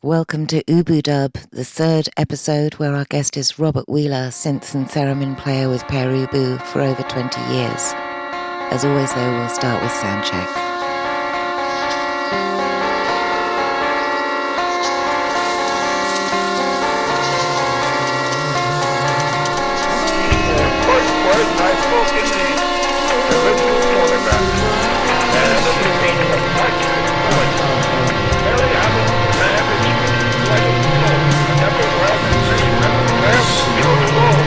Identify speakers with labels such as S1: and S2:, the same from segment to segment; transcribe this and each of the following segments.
S1: Welcome to UbuDub, the third episode where our guest is Robert Wheeler, synth and theremin player with Pere Ubu for over 20 years. As always though, we'll start with sound check.
S2: First words I spoke in the original photograph, and the meaning of touch was very habit, like a soul, and everywhere in the city, where pure gold.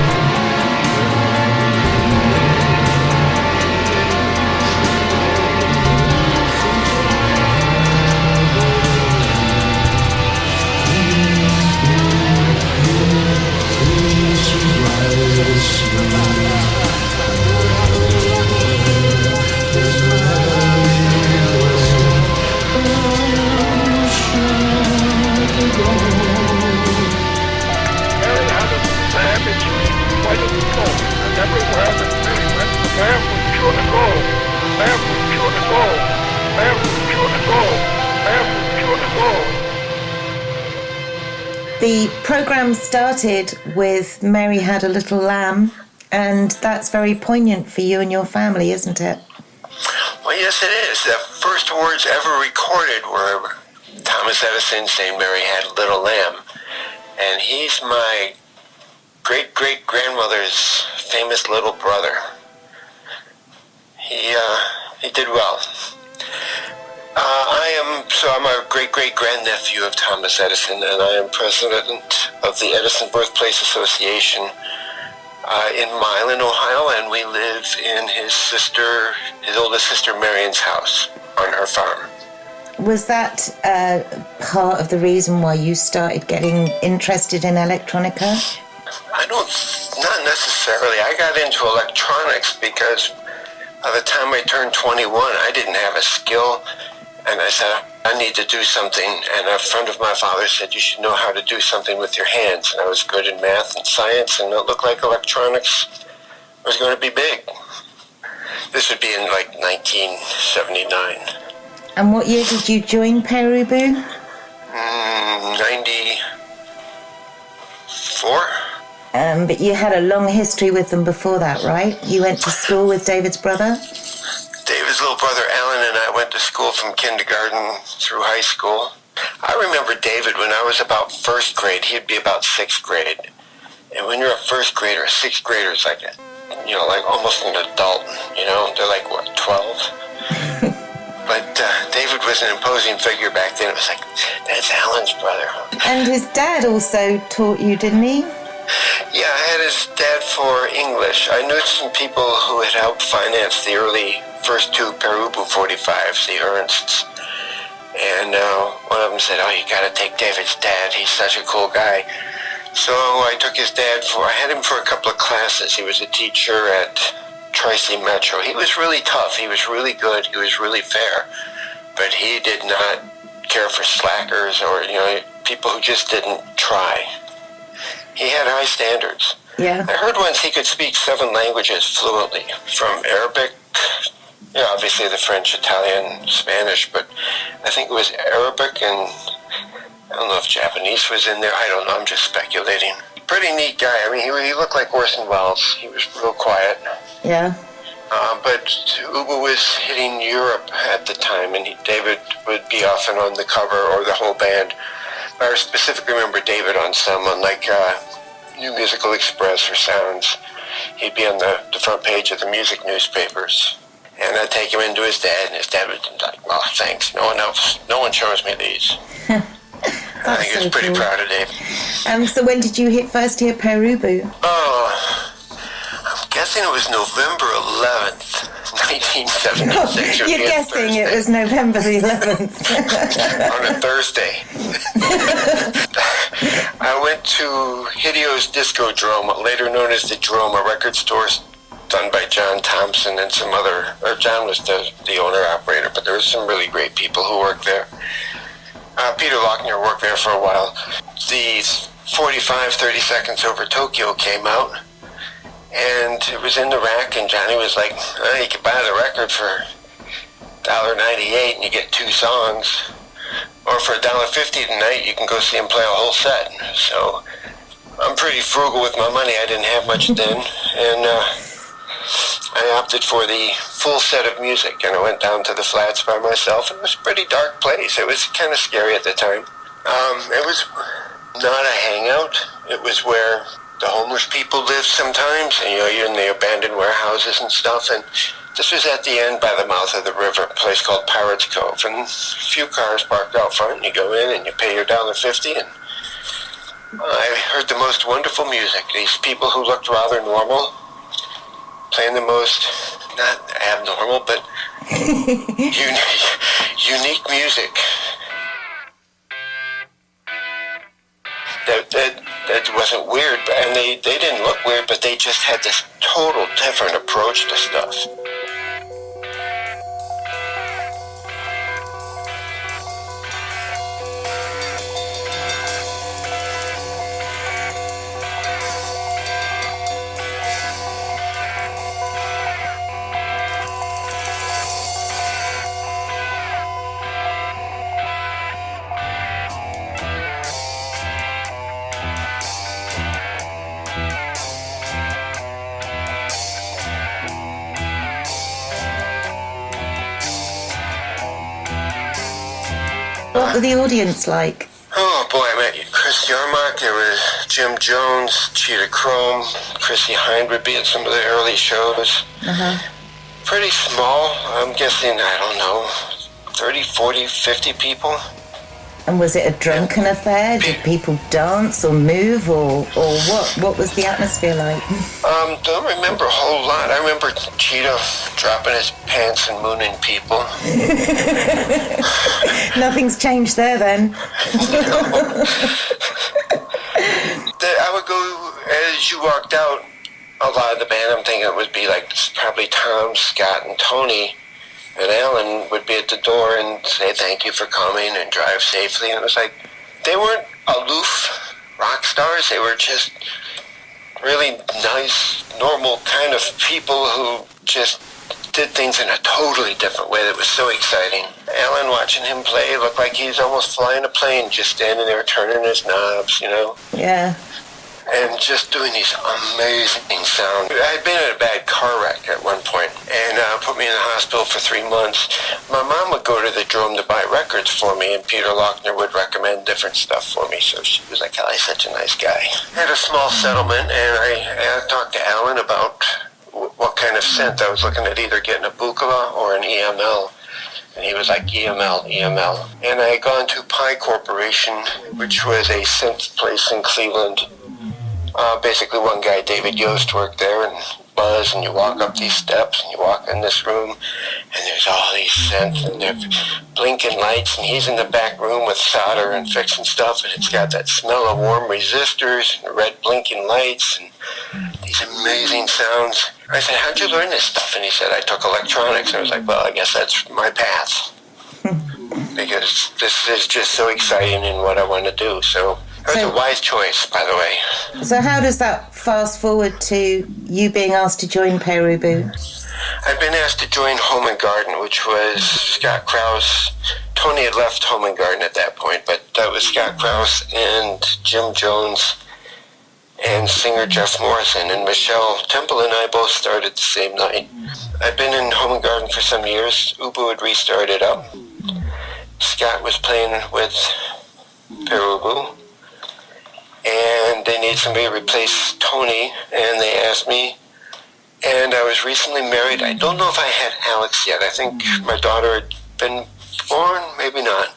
S1: The program started with Mary Had a Little Lamb, and that's very poignant for you and your family, isn't it?
S3: Well, yes, it is. The first words ever recorded were Thomas Edison saying Mary had a little lamb. And he's my great-great-grandmother's famous little brother. He did well. I'm a great-great-grandnephew of Thomas Edison, and I am president of the Edison Birthplace Association in Milan, Ohio, and we live in his oldest sister Marion's house on her farm.
S1: Was that part of the reason why you started getting interested in electronica?
S3: Not necessarily. I got into electronics because by the time I turned 21, I didn't have a skill, and I said, I need to do something, and a friend of my father said, you should know how to do something with your hands, and I was good in math and science, and it looked like electronics was going to be big. This would be in like 1979.
S1: And what year did you join Pere Ubu?
S3: 94.
S1: But you had a long history with them before that, right? You went to school with David's brother?
S3: David's little brother Alan and I went to school from kindergarten through high school. I remember David when I was about first grade. He'd be about sixth grade. And when you're a first grader, a sixth grader is like almost an adult, They're like, 12? But David was an imposing figure back then. It was like, that's Alan's brother.
S1: And his dad also taught you, didn't he?
S3: Yeah, I had his dad for English. I knew some people who had helped finance the first two Pere Ubu 45s, the Ernsts. And one of them said, you got to take David's dad. He's such a cool guy. So I took his dad I had him for a couple of classes. He was a teacher at Tri-C Metro. He was really tough. He was really good. He was really fair. But he did not care for slackers or, people who just didn't try. He had high standards.
S1: Yeah.
S3: I heard once he could speak 7 languages fluently, from Arabic, obviously the French, Italian, Spanish, but I think it was Arabic and I don't know if Japanese was in there. I don't know. I'm just speculating. Pretty neat guy. I mean, he looked like Orson Welles. He was real quiet.
S1: Yeah.
S3: But Ubu was hitting Europe at the time, and David would be often on the cover or the whole band. I specifically remember David on some, like New Musical Express or Sounds. He'd be on the front page of the music newspapers. And I'd take him into his dad, and his dad would be like, thanks, no one shows me these. I think he was pretty proud of David.
S1: So when did you first hear Pere Ubu?
S3: I'm guessing it was November 11th, 1976.
S1: You're guessing it was November the 11th.
S3: On a Thursday. I went to Hidio's Disco Drome, later known as the Drome, a record store done by John Thompson and some other, or John was the owner-operator, but there were some really great people who worked there. Peter Lochner worked there for a while. The 45 30 Seconds Over Tokyo came out, and it was in the rack, and Johnny was like, you could buy the record for $1.98 and you get 2 songs. or for $1.50 tonight, you can go see him play a whole set. So I'm pretty frugal with my money. I didn't have much then, and I opted for the full set of music, and I went down to the Flats by myself. It was a pretty dark place. It was kind of scary at the time. It was not a hangout. It was where the homeless people lived sometimes, and you're in the abandoned warehouses and stuff. And this was at the end by the mouth of the river, a place called Pirates Cove, and a few cars parked out front, and you go in and you pay your $1.50, and I heard the most wonderful music. These people who looked rather normal, playing the most, not abnormal, but unique music. That wasn't weird, and they didn't look weird, but they just had this total different approach to stuff.
S1: What were the audience like?
S3: Oh boy, I met Chris Yarmark, there was Jim Jones, Cheetah Chrome, Chrissy Hind would be at some of the early shows. Pretty small, I'm guessing, I don't know, 30, 40, 50 people.
S1: And was it a drunken affair? Did people dance or move or what? What was the atmosphere like?
S3: Don't remember a whole lot. I remember Cheetah dropping his pants and mooning people.
S1: Nothing's changed there then.
S3: I would go, as you walked out, a lot of the band, I'm thinking it would be like probably Tom, Scott, and Tony. And Alan would be at the door and say thank you for coming and drive safely. And it was like, they weren't aloof rock stars. They were just really nice, normal kind of people who just did things in a totally different way that was so exciting. Alan, watching him play, looked like he's almost flying a plane, just standing there turning his knobs, you know?
S1: Yeah.
S3: And just doing these amazing sounds. I had been in a bad car wreck at one point, and put me in the hospital for 3 months. My mom would go to the Drome to buy records for me, and Peter Lochner would recommend different stuff for me. So she was like, oh, he's such a nice guy. I had a small settlement, and I talked to Alan about what kind of synth. I was looking at either getting a Buchla or an EML. And he was like, EML. And I had gone to Pi Corporation, which was a synth place in Cleveland. Basically one guy, David Yost, worked there, and Buzz, and you walk up these steps, and you walk in this room, and there's all these synths, and they're blinking lights, and he's in the back room with solder and fixing stuff, and it's got that smell of warm resistors, and red blinking lights, and these amazing sounds. I said, how'd you learn this stuff? And he said, I took electronics. I was like, well, I guess that's my path. Because this is just so exciting in what I want to do, so... That was a wise choice, by the way.
S1: So how does that fast forward to you being asked to join Pere Ubu?
S3: I've been asked to join Home and Garden, which was Scott Krause. Tony had left Home and Garden at that point, but that was Scott Krause and Jim Jones and singer Jeff Morrison. And Michelle Temple and I both started the same night. I've been in Home and Garden for some years. Ubu had restarted up. Scott was playing with Pere Ubu. And they need somebody to replace Tony, and they asked me, and I was recently married. I don't know if I had Alex yet. I think my daughter had been born, maybe not.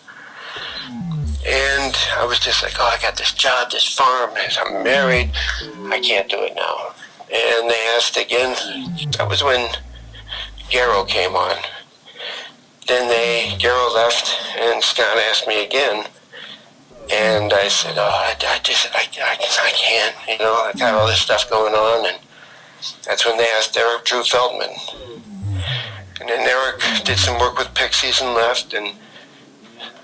S3: And I was just like, oh, I got this job, this farm, I'm married, I can't do it now. And they asked again. That was when Garrow came on. Then Garrow left, and Scott asked me again. And I said, oh, I can't, you know, I got all this stuff going on. And that's when they asked Eric Drew Feldman. And then Eric did some work with Pixies and left, and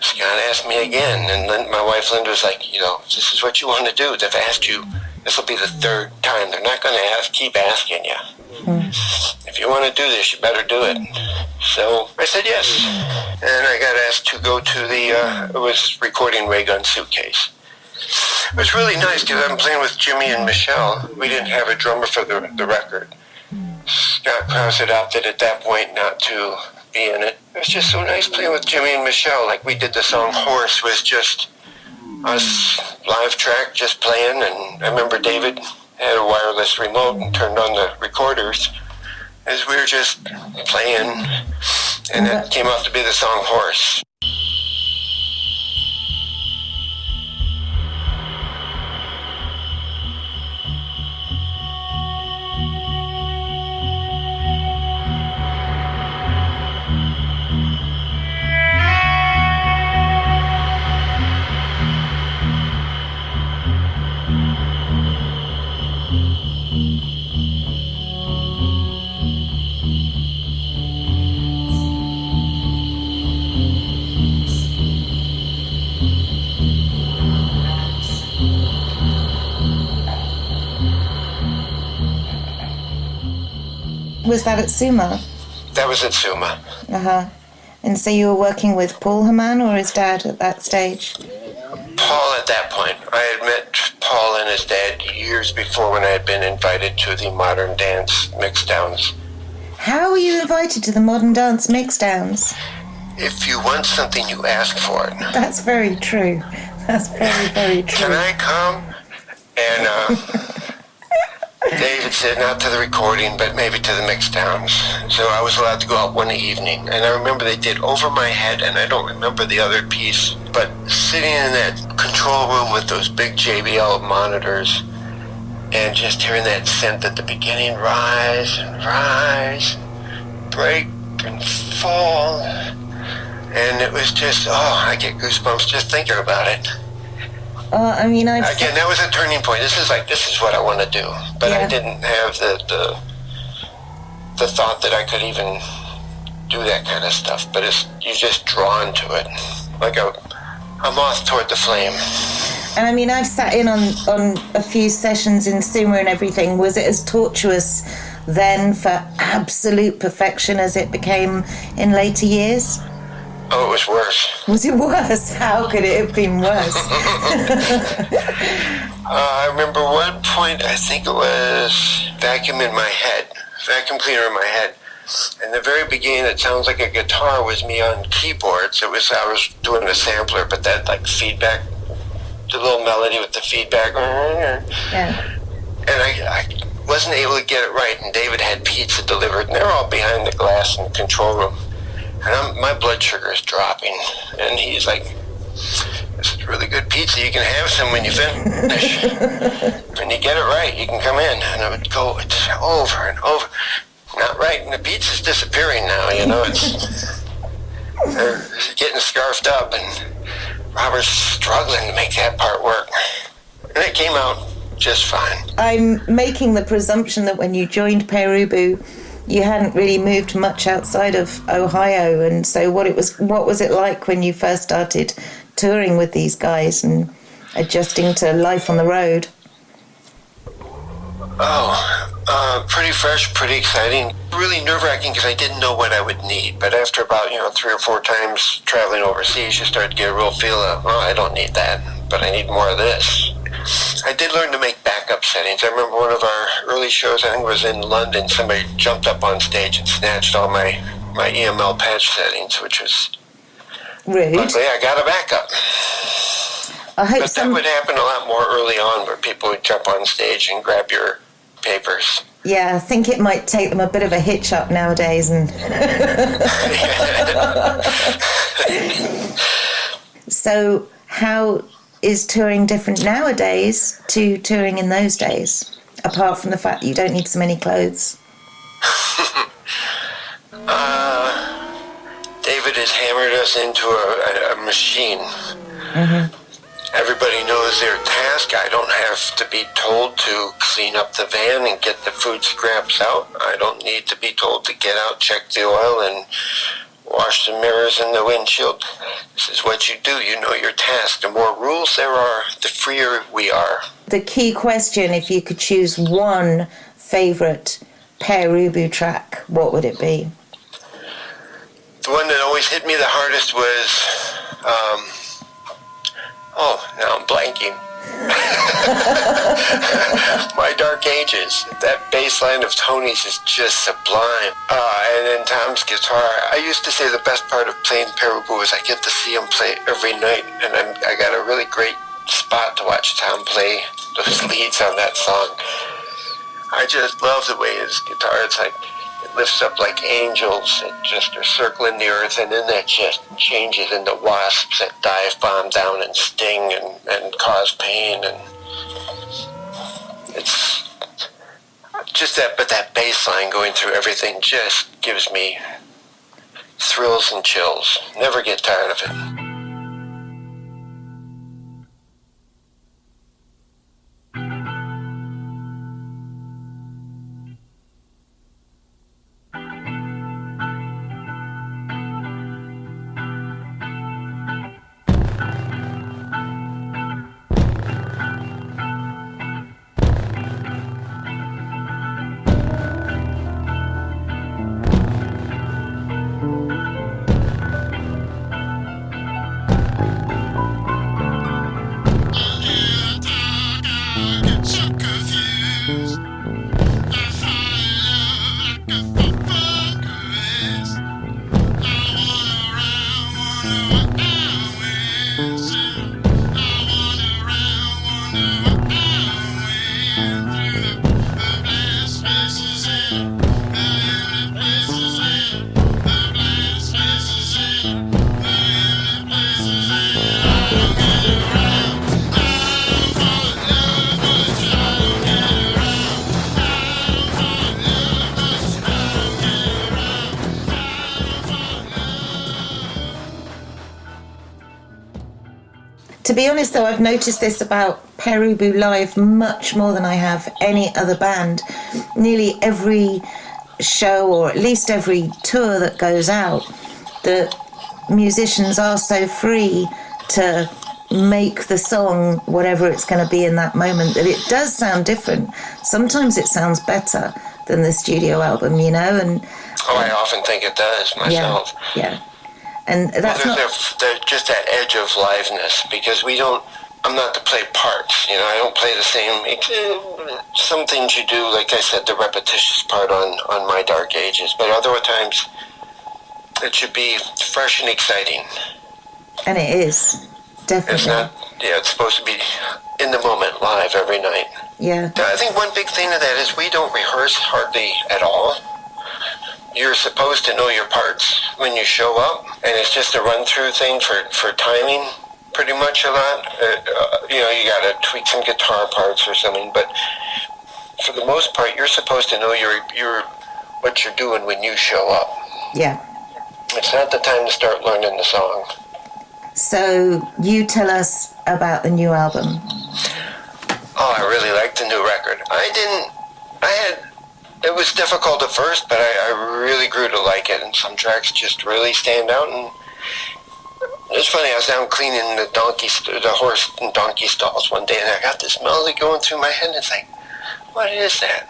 S3: Scott asked me again. And then my wife Linda was like, you know, this is what you want to do. They've asked you This will be the third time. They're not going to keep asking you. If you want to do this, you better do it. So I said yes. And I got asked to go to it was recording Ray Gun Suitcase. It was really nice because I'm playing with Jimmy and Michelle. We didn't have a drummer for the record. Scott Krause had opted at that point not to be in it. It was just so nice playing with Jimmy and Michelle. Like we did the song Horse was just us live track just playing, and I remember David had a wireless remote and turned on the recorders as we were just playing, and that came out to be the song Horse.
S1: Was that at Suma?
S3: That was at Suma.
S1: And so you were working with Paul Herman or his dad at that stage?
S3: Paul at that point. I had met Paul and his dad years before when I had been invited to the Modern Dance Mixdowns.
S1: How were you invited to the Modern Dance Mixdowns?
S3: If you want something, you ask for it.
S1: That's very true. That's very, very true.
S3: Can I come? And David said not to the recording, but maybe to the mixdowns. So I was allowed to go out one evening. And I remember they did Over My Head, and I don't remember the other piece. But sitting in that control room with those big JBL monitors and just hearing that synth at the beginning rise and rise, break and fall. And it was just, I get goosebumps just thinking about it.
S1: Again,
S3: that was a turning point. This is what I want to do. But I didn't have the thought that I could even do that kind of stuff. But you're just drawn to it, like a moth toward the flame.
S1: And I mean, I've sat in on a few sessions in Sumer and everything. Was it as tortuous then for absolute perfection as it became in later years?
S3: Oh, it was worse.
S1: Was it worse? How could it have been worse?
S3: I remember one point, I think it was vacuum cleaner in my head. In the very beginning, it sounds like a guitar was me on keyboards. I was doing a sampler, but that like feedback, the little melody with the feedback.
S1: Yeah.
S3: And I wasn't able to get it right, and David had pizza delivered, and they're all behind the glass in the control room. And my blood sugar is dropping. And he's like, this is really good pizza. You can have some when you finish. When you get it right, you can come in. And I would go over and over. Not right. And the pizza's disappearing now, they're getting scarfed up. And Robert's struggling to make that part work. And it came out just fine.
S1: I'm making the presumption that when you joined Pere Ubu, you hadn't really moved much outside of Ohio, and so what was it like when you first started touring with these guys and adjusting to life on the road?
S3: Pretty fresh, pretty exciting. Really nerve-wracking because I didn't know what I would need, but after about 3 or 4 times traveling overseas, you start to get a real feel of, I don't need that, but I need more of this. I did learn to make backup settings. I remember one of our early shows, I think it was in London, somebody jumped up on stage and snatched all my EML patch settings, which was
S1: rude.
S3: Luckily, I got a backup. That would happen a lot more early on, where people would jump on stage and grab your papers.
S1: Yeah, I think it might take them a bit of a hitch up nowadays. And So how is touring different nowadays to touring in those days, apart from the fact that you don't need so many clothes?
S3: David has hammered us into a machine.
S1: Mm-hmm.
S3: Everybody knows their task. I don't have to be told to clean up the van and get the food scraps out. I don't need to be told to get out, check the oil, and wash the mirrors in the windshield. This is what you do. You know your task. The more rules there are, the freer we are.
S1: The key question, if you could choose one favourite Pere Ubu track, what would it be?
S3: The one that always hit me the hardest was, now I'm blanking. My Dark Ages. That bass line of Tony's is just sublime. And then Tom's guitar. I used to say the best part of playing Pere Ubu is I get to see him play every night, and I got a really great spot to watch Tom play those leads on that song. I just love the way his guitar, it's like, it lifts up like angels. It just are circling the earth, and then that just changes into wasps that dive bomb down and sting and cause pain. And it's just that, but that bass line going through everything just gives me thrills and chills. Never get tired of it.
S1: To be honest though, I've noticed this about Pere Ubu live much more than I have any other band. Nearly every show, or at least every tour that goes out, the musicians are so free to make the song whatever it's going to be in that moment that it does sound different. Sometimes it sounds better than the studio album, you know. And
S3: I often think it does myself.
S1: Yeah. And that's
S3: there's just that edge of liveness, because I'm not to play parts, you know, I don't play the same, some things you do, like I said, the repetitious part on My Dark Ages, but other times it should be fresh and exciting.
S1: And it is, definitely.
S3: It's not, it's supposed to be in the moment, live every night.
S1: Yeah.
S3: I think one big thing of that is we don't rehearse hardly at all. You're supposed to know your parts when you show up, and it's just a run-through thing for timing, pretty much a lot. You got to tweak some guitar parts or something, but for the most part, you're supposed to know what you're doing when you show up.
S1: Yeah.
S3: It's not the time to start learning the song.
S1: So you tell us about the new album.
S3: Oh, I really liked the new record. It was difficult at first, but I really grew to like it, and some tracks just really stand out. And it's funny, I was down cleaning the horse and donkey stalls one day, and I got this melody going through my head, and it's like, what is that?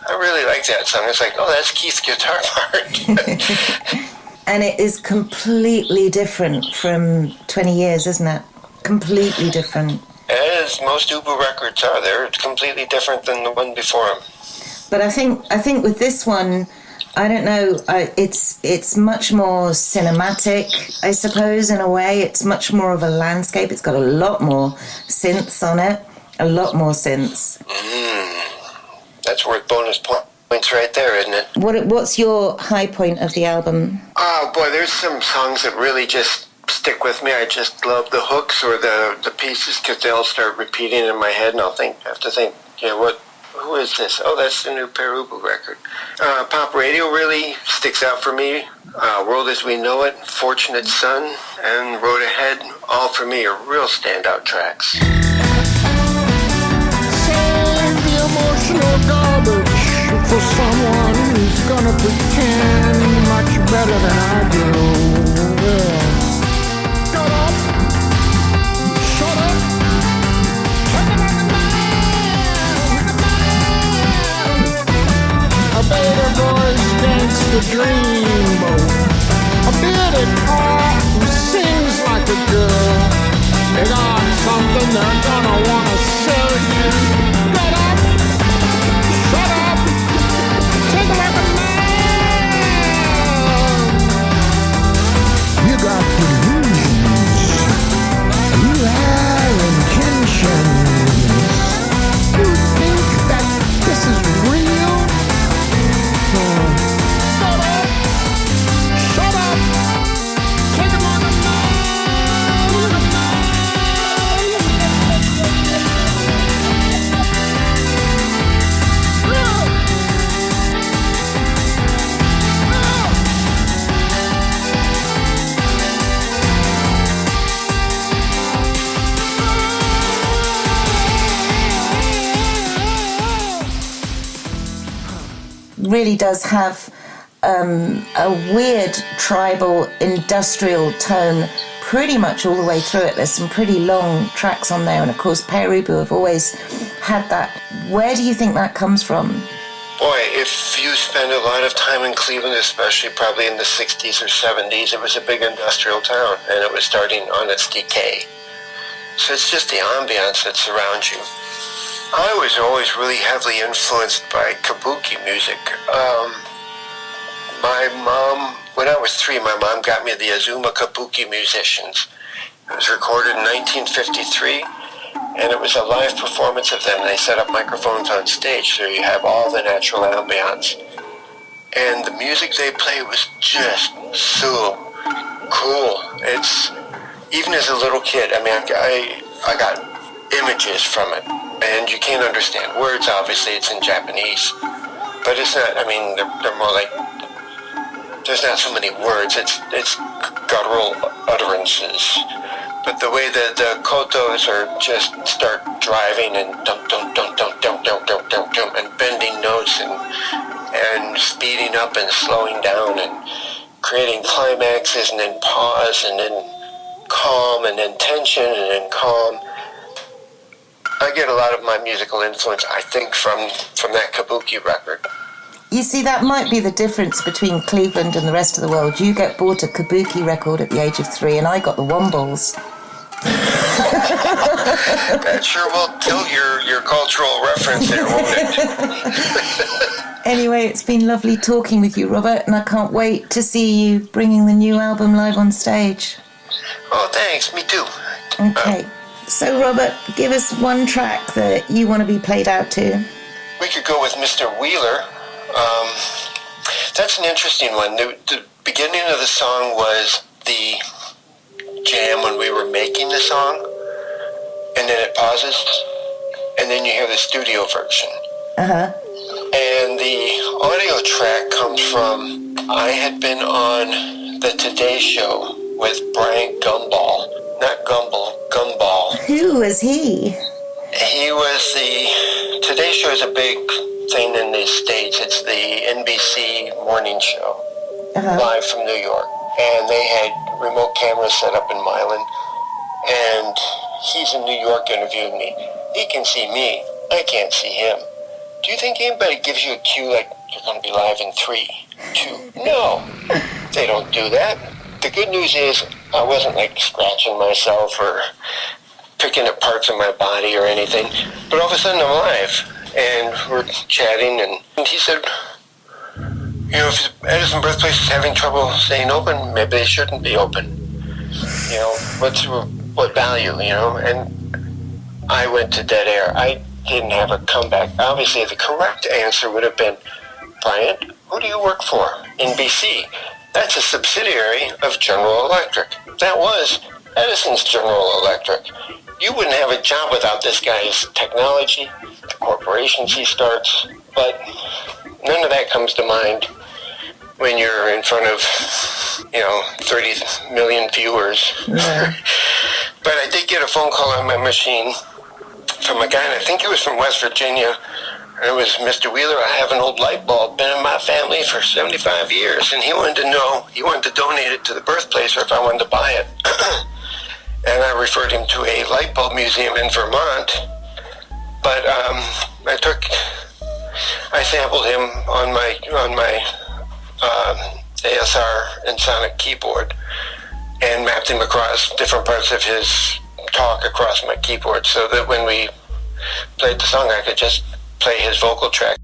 S3: I really like that song. It's like, oh, that's Keith's guitar part.
S1: And it is completely different from 20 years, isn't it? Completely different.
S3: As most Ubu records are, they're completely different than the one before them.
S1: But I think with this one, I don't know, it's much more cinematic, I suppose, in a way. It's much more of a landscape. It's got a lot more synths on it, a lot more synths.
S3: That's worth bonus points right there, isn't it?
S1: What's your high point of the album? Oh,
S3: boy, there's some songs that really just stick with me. I just love the hooks or the pieces, because they'll start repeating in my head, and I'll have to think, who is this? Oh, that's the new Pere Ubu record. Pop Radio really sticks out for me. World as We Know It, Fortunate Son, and Road Ahead, all for me are real standout tracks.
S4: Save the emotional garbage for someone who's gonna pretend much better than I do. dreamboat. A bearded dog who sings like a girl. They got something they're gonna wanna sell you. Get up, shut up, take a like a man. You got delusions. You have intentions. You think that this is real? Shut up! Shut up! Take him on the
S1: Really does have a weird tribal industrial tone pretty much all the way through it. There's some pretty long tracks on there, and of course Pere Ubu have always had that. Where do you think that comes from?
S3: Boy, if you spend a lot of time in Cleveland, especially probably in the 60s or 70s, it was a big industrial town, and it was starting on its decay. So it's just the ambiance that surrounds you. I was always really heavily influenced by kabuki music. My mom, when I was 3, my mom got me the Azuma Kabuki Musicians. It was recorded in 1953, and it was a live performance of them. They set up microphones on stage, so you have all the natural ambiance. And the music they play was just so cool. It's, even as a little kid, I mean, I got images from it. And you can't understand words, obviously, it's in Japanese. But it's not, I mean, they're more like, there's not so many words, it's guttural utterances. But the way that the kotos are just start driving and dum dum dum dum dum dum dum dum dum and bending notes and speeding up and slowing down and creating climaxes and then pause and then calm and then tension and then calm. I get a lot of my musical influence, I think, from that kabuki record.
S1: You see, that might be the difference between Cleveland and the rest of the world. You get bought a kabuki record at the age of 3, and I got the Wombles.
S3: That sure will tilt your cultural reference there, won't it?
S1: Anyway, it's been lovely talking with you, Robert, and I can't wait to see you bringing the new album live on stage.
S3: Oh, thanks. Me too.
S1: Okay. So, Robert, give us one track that you want to be played out to.
S3: We could go with Mr. Wheeler. That's an interesting one. The beginning of the song was the jam when we were making the song, and then it pauses, and then you hear the studio version.
S1: Uh-huh.
S3: And the audio track comes from, I had been on the Today Show with Bryant Gumball. Not Gumball, Gumball.
S1: Who was he?
S3: He was the, Today Show is a big thing in the States. It's the NBC morning show, live from New York. And they had remote cameras set up in Milan. And he's in New York interviewing me. He can see me. I can't see him. Do you think anybody gives you a cue like you're going to be live in 3, 2? No, they don't do that. The good news is I wasn't like scratching myself or picking at parts of my body or anything. But all of a sudden I'm live and we're chatting and he said, you know, if Edison Birthplace is having trouble staying open, maybe they shouldn't be open. You know, what value, you know? And I went to dead air. I didn't have a comeback. Obviously, the correct answer would have been, Bryant, who do you work for? NBC. That's a subsidiary of General Electric. That was Edison's General Electric. You wouldn't have a job without this guy's technology, the corporations he starts, but none of that comes to mind when you're in front of, 30 million viewers. Yeah. But I did get a phone call on my machine from a guy, and I think he was from West Virginia. And it was, Mr. Wheeler, I have an old light bulb, been in my family for 75 years, and he wanted to know, he wanted to donate it to the birthplace or if I wanted to buy it. And I referred him to a light bulb museum in Vermont. But I sampled him on my ASR and Sonic keyboard and mapped him across different parts of his talk across my keyboard so that when we played the song, I could just play his vocal track.